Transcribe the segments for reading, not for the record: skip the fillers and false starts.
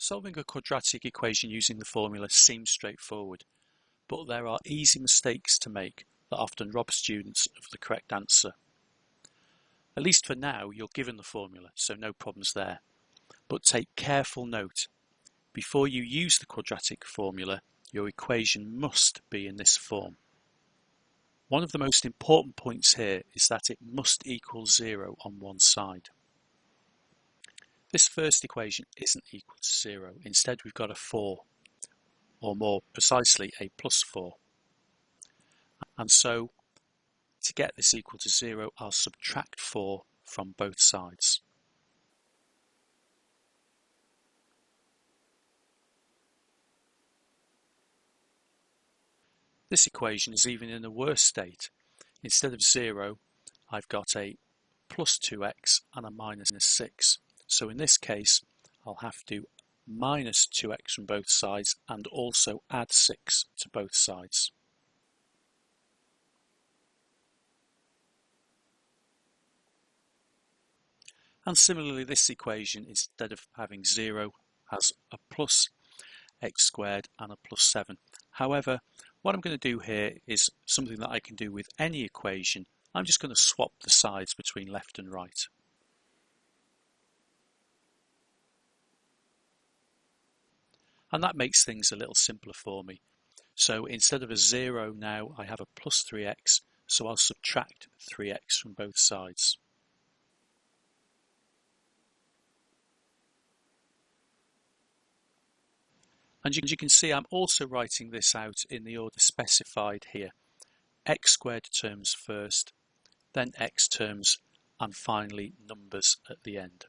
Solving a quadratic equation using the formula seems straightforward, but there are easy mistakes to make that often rob students of the correct answer. At least for now, you're given the formula, so no problems there. But take careful note. Before you use the quadratic formula, your equation must be in this form. One of the most important points here is that it must equal 0 on one side. This first equation isn't equal to 0. Instead, we've got a 4, or more precisely, a plus 4. And so, to get this equal to 0, I'll subtract 4 from both sides. This equation is even in a worse state. Instead of 0, I've got a plus 2x and a minus 6. So in this case, I'll have to minus 2x from both sides and also add 6 to both sides. And similarly, this equation, instead of having 0, has a plus x squared and a plus 7. However, what I'm going to do here is something that I can do with any equation. I'm just going to swap the sides between left and right. And that makes things a little simpler for me. So instead of a 0 now, I have a plus 3x, so I'll subtract 3x from both sides. And you can see I'm also writing this out in the order specified here. X squared terms first, then x terms, and finally numbers at the end.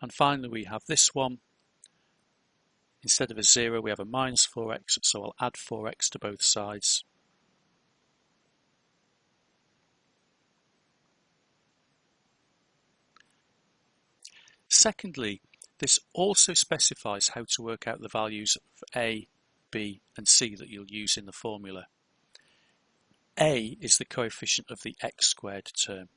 And finally we have this one. Instead of a 0, we have a minus 4x, so I'll add 4x to both sides. Secondly, this also specifies how to work out the values of a, b, and c that you'll use in the formula. A is the coefficient of the x squared term.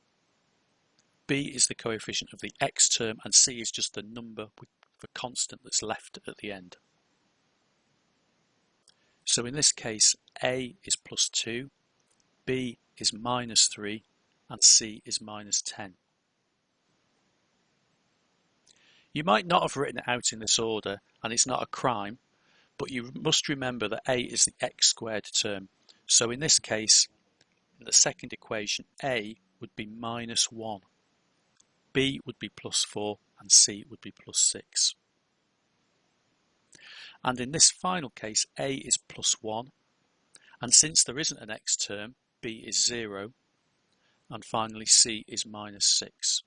B is the coefficient of the x term, and c is just the number with the constant that's left at the end. So in this case, a is plus 2, b is minus 3, and c is minus 10. You might not have written it out in this order, and it's not a crime, but you must remember that a is the x squared term. So in this case, in the second equation, a would be minus 1, b would be plus 4, and c would be plus 6. And in this final case, a is plus 1, and since there isn't an x term, b is 0, and finally c is minus 6.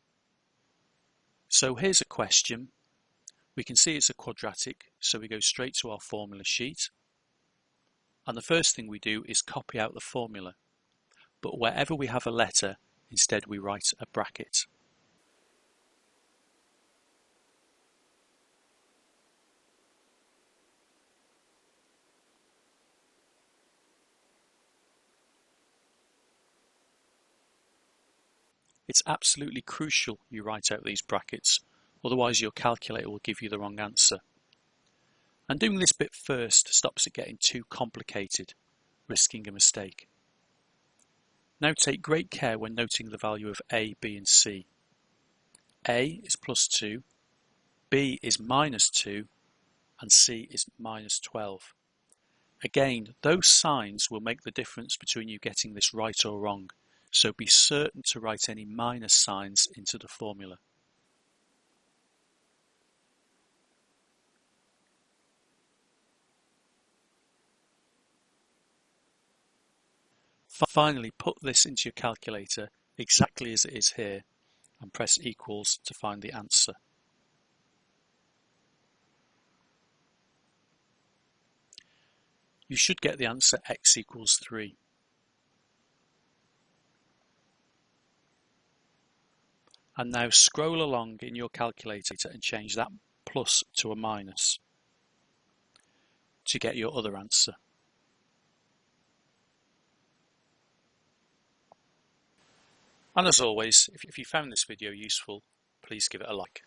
So here's a question. We can see it's a quadratic, so we go straight to our formula sheet. And the first thing we do is copy out the formula. But wherever we have a letter, instead we write a bracket. It's absolutely crucial you write out these brackets, otherwise your calculator will give you the wrong answer. And doing this bit first stops it getting too complicated, risking a mistake. Now take great care when noting the value of a, b and c. A is plus 2, b is minus 2, and c is minus 12. Again, those signs will make the difference between you getting this right or wrong. So be certain to write any minus signs into the formula. Finally, put this into your calculator exactly as it is here and press equals to find the answer. You should get the answer x equals 3. And now scroll along in your calculator and change that plus to a minus to get your other answer. And as always, if you found this video useful, please give it a like.